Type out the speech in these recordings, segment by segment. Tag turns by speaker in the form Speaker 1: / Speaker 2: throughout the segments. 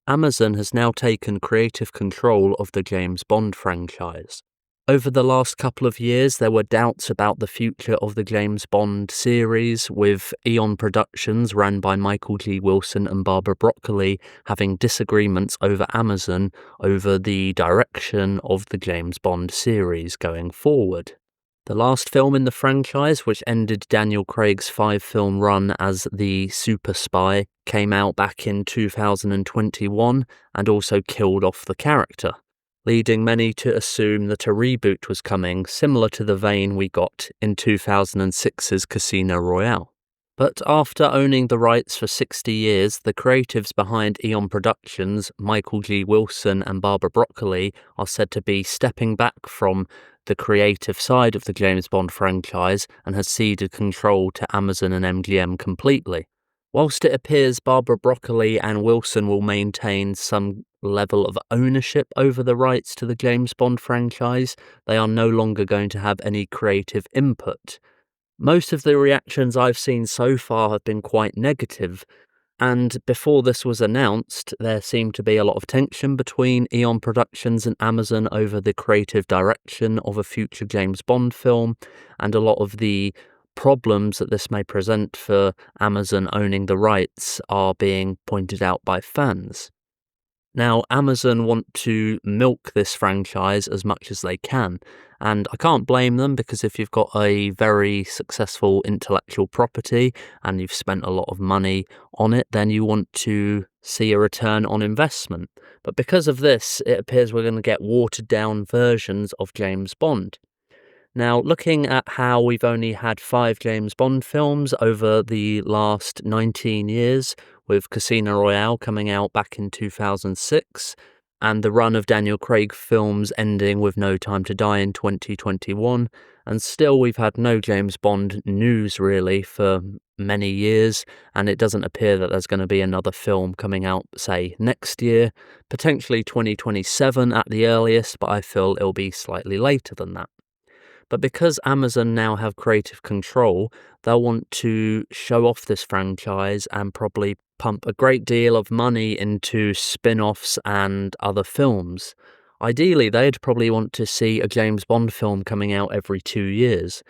Speaker 1: Amazon has now taken creative control of the James Bond franchise. Over the last couple of years, there were doubts about the future of the James Bond series, with Eon Productions, run by Michael G. Wilson and Barbara Broccoli, having disagreements over Amazon over the direction of the James Bond series going forward. The last film in the franchise, which ended Daniel Craig's 5-film run as the super spy, came out back in 2021 and also killed off the character, leading many to assume that a reboot was coming, similar to the vein we got in 2006's Casino Royale. But after owning the rights for 60 years, the creatives behind Eon Productions, Michael G. Wilson and Barbara Broccoli, are said to be stepping back from the creative side of the James Bond franchise and has ceded control to Amazon and MGM completely. Whilst it appears Barbara Broccoli and Wilson will maintain some level of ownership over the rights to the James Bond franchise, they are no longer going to have any creative input. Most of the reactions I've seen so far have been quite negative, and before this was announced, there seemed to be a lot of tension between Eon Productions and Amazon over the creative direction of a future James Bond film, and a lot of the problems that this may present for Amazon owning the rights are being pointed out by fans. Now, Amazon want to milk this franchise as much as they can, and I can't blame them, because if you've got a very successful intellectual property and you've spent a lot of money on it, then you want to see a return on investment. But because of this, it appears we're going to get watered-down versions of James Bond. Now, looking at how we've only had 5 James Bond films over the last 19 years, with Casino Royale coming out back in 2006, and the run of Daniel Craig films ending with No Time to Die in 2021, and still we've had no James Bond news really for many years, and it doesn't appear that there's going to be another film coming out, say, next year, potentially 2027 at the earliest, but I feel it'll be slightly later than that. But because Amazon now have creative control, they'll want to show off this franchise and probably pump a great deal of money into spin-offs and other films. Ideally, they'd probably want to see a James Bond film coming out every 2 years.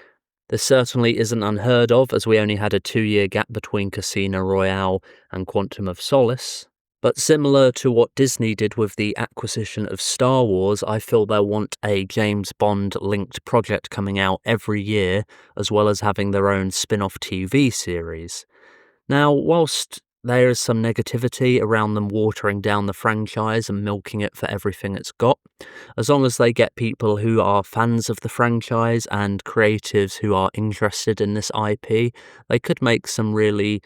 Speaker 1: This certainly isn't unheard of, as we only had a 2-year gap between Casino Royale and Quantum of Solace. But similar to what Disney did with the acquisition of Star Wars, I feel they'll want a James Bond-linked project coming out every year, as well as having their own spin-off TV series. Now, whilst there is some negativity around them watering down the franchise and milking it for everything it's got, as long as they get people who are fans of the franchise and creatives who are interested in this IP, they could make some really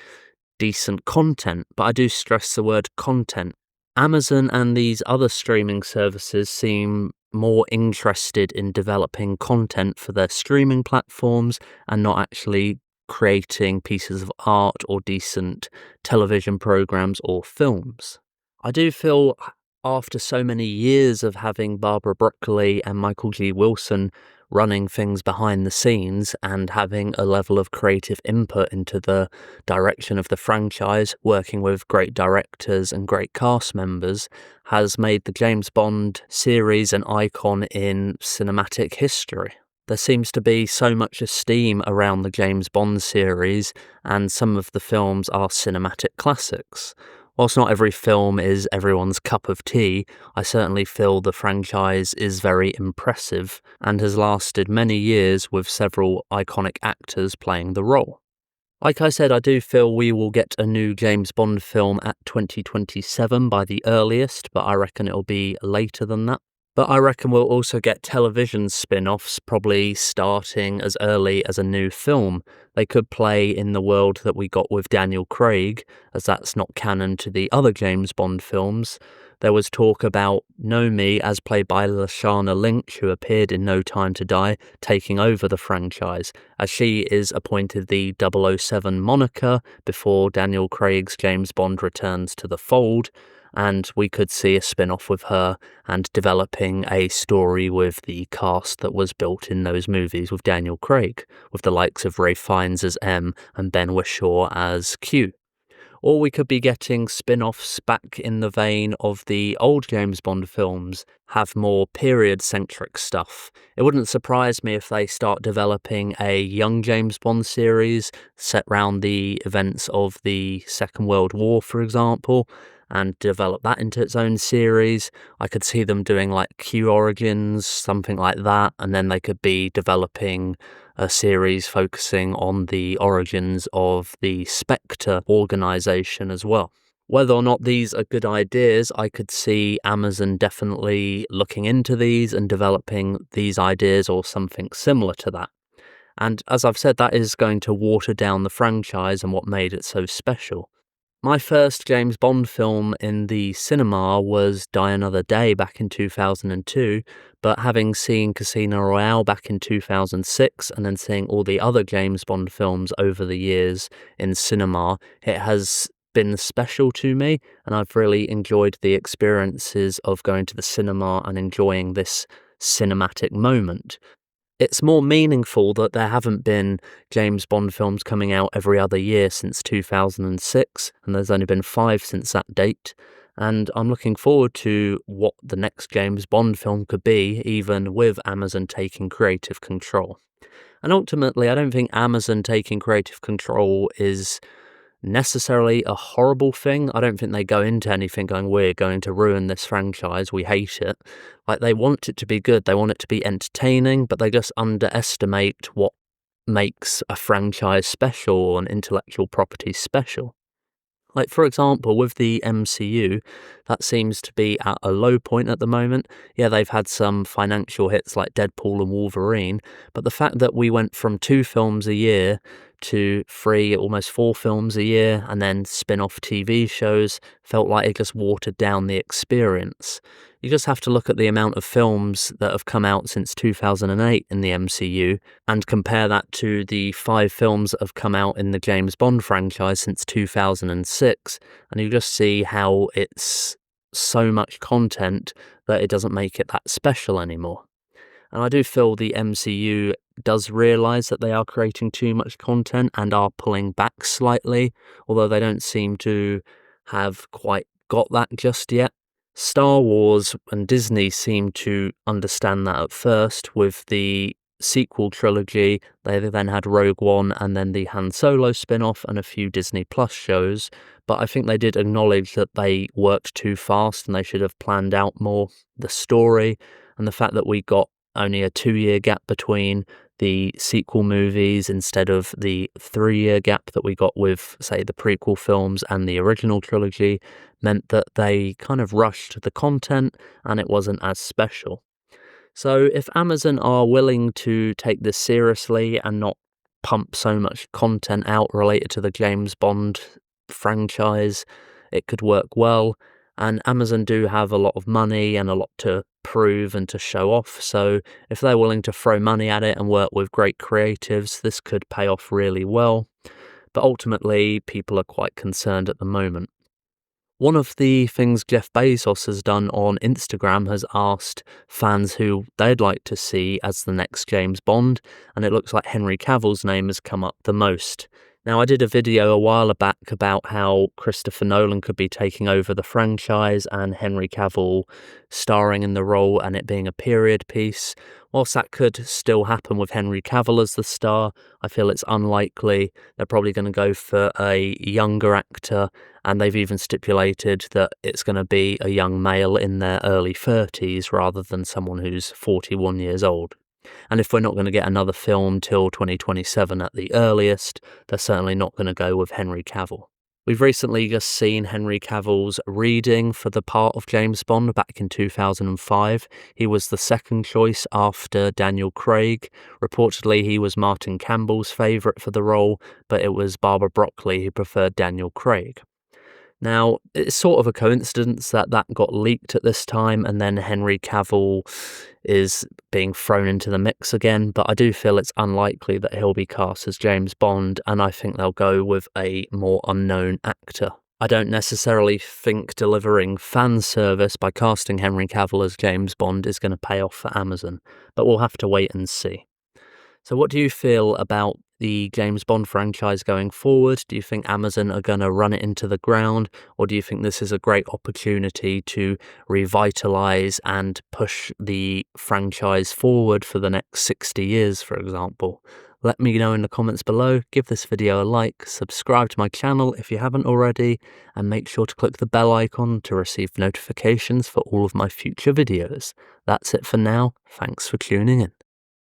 Speaker 1: decent content, but I do stress the word content. Amazon and these other streaming services seem more interested in developing content for their streaming platforms and not actually creating pieces of art or decent television programs or films. I do feel after so many years of having Barbara Broccoli and Michael G. Wilson running things behind the scenes and having a level of creative input into the direction of the franchise, working with great directors and great cast members, has made the James Bond series an icon in cinematic history. There seems to be so much esteem around the James Bond series, and some of the films are cinematic classics. Whilst not every film is everyone's cup of tea, I certainly feel the franchise is very impressive and has lasted many years with several iconic actors playing the role. Like I said, I do feel we will get a new James Bond film at 2027 by the earliest, but I reckon it'll be later than that. But I reckon we'll also get television spin-offs, probably starting as early as a new film. They could play in the world that we got with Daniel Craig, as that's not canon to the other James Bond films. There was talk about Nomi, as played by Lashana Lynch, who appeared in No Time to Die, taking over the franchise, as she is appointed the 007 moniker before Daniel Craig's James Bond returns to the fold, and we could see a spin-off with her and developing a story with the cast that was built in those movies with Daniel Craig, with the likes of Ralph Fiennes as M and Ben Whishaw as Q. Or we could be getting spin-offs back in the vein of the old James Bond films, have more period-centric stuff. It wouldn't surprise me if they start developing a young James Bond series set around the events of the Second World War, for example, and develop that into its own series. I could see them doing like Q Origins, something like that, and then they could be developing a series focusing on the origins of the Spectre organization as well. Whether or not these are good ideas, I could see Amazon definitely looking into these and developing these ideas or something similar to that. And as I've said, that is going to water down the franchise and what made it so special. My first James Bond film in the cinema was Die Another Day back in 2002, but having seen Casino Royale back in 2006 and then seeing all the other James Bond films over the years in cinema, it has been special to me, and I've really enjoyed the experiences of going to the cinema and enjoying this cinematic moment. It's more meaningful that there haven't been James Bond films coming out every other year since 2006, and there's only been 5 since that date. And I'm looking forward to what the next James Bond film could be, even with Amazon taking creative control. And ultimately, I don't think Amazon taking creative control is necessarily a horrible thing. I don't think they go into anything going, we're going to ruin this franchise, we hate it. Like, they want it to be good, they want it to be entertaining, but they just underestimate what makes a franchise special or an intellectual property special. Like, for example, with the MCU, that seems to be at a low point at the moment. Yeah, they've had some financial hits like Deadpool and Wolverine, but the fact that we went from 2 films a year to 3, almost 4 films a year, and then spin-off TV shows felt like it just watered down the experience. You just have to look at the amount of films that have come out since 2008 in the MCU and compare that to the 5 films that have come out in the James Bond franchise since 2006, and you just see how it's so much content that it doesn't make it that special anymore. And I do feel the MCU does realise that they are creating too much content and are pulling back slightly, although they don't seem to have quite got that just yet. Star Wars and Disney seem to understand that at first with the sequel trilogy. They then had Rogue One and then the Han Solo spin-off and a few Disney Plus shows, but I think they did acknowledge that they worked too fast and they should have planned out more the story, and the fact that we got only a 2-year gap between the sequel movies instead of the 3-year gap that we got with, say, the prequel films and the original trilogy meant that they kind of rushed the content and it wasn't as special. So if Amazon are willing to take this seriously and not pump so much content out related to the James Bond franchise, it could work well. And Amazon do have a lot of money and a lot to prove and to show off. So if they're willing to throw money at it and work with great creatives, this could pay off really well. But ultimately, people are quite concerned at the moment. One of the things Jeff Bezos has done on Instagram has asked fans who they'd like to see as the next James Bond, and it looks like Henry Cavill's name has come up the most. Now, I did a video a while back about how Christopher Nolan could be taking over the franchise and Henry Cavill starring in the role and it being a period piece. Whilst that could still happen with Henry Cavill as the star, I feel it's unlikely. They're probably going to go for a younger actor, and they've even stipulated that it's going to be a young male in their early 30s rather than someone who's 41 years old. And if we're not going to get another film till 2027 at the earliest, they're certainly not going to go with Henry Cavill. We've recently just seen Henry Cavill's reading for the part of James Bond back in 2005. He was the second choice after Daniel Craig. Reportedly, he was Martin Campbell's favourite for the role, but it was Barbara Broccoli who preferred Daniel Craig. Now, it's sort of a coincidence that that got leaked at this time and then Henry Cavill is being thrown into the mix again, but I do feel it's unlikely that he'll be cast as James Bond, and I think they'll go with a more unknown actor. I don't necessarily think delivering fan service by casting Henry Cavill as James Bond is going to pay off for Amazon, but we'll have to wait and see. So what do you feel about the James Bond franchise going forward? Do you think Amazon are going to run it into the ground, or do you think this is a great opportunity to revitalize and push the franchise forward for the next 60 years, for example? Let me know in the comments below, give this video a like, subscribe to my channel if you haven't already, and make sure to click the bell icon to receive notifications for all of my future videos. That's it for now, thanks for tuning in.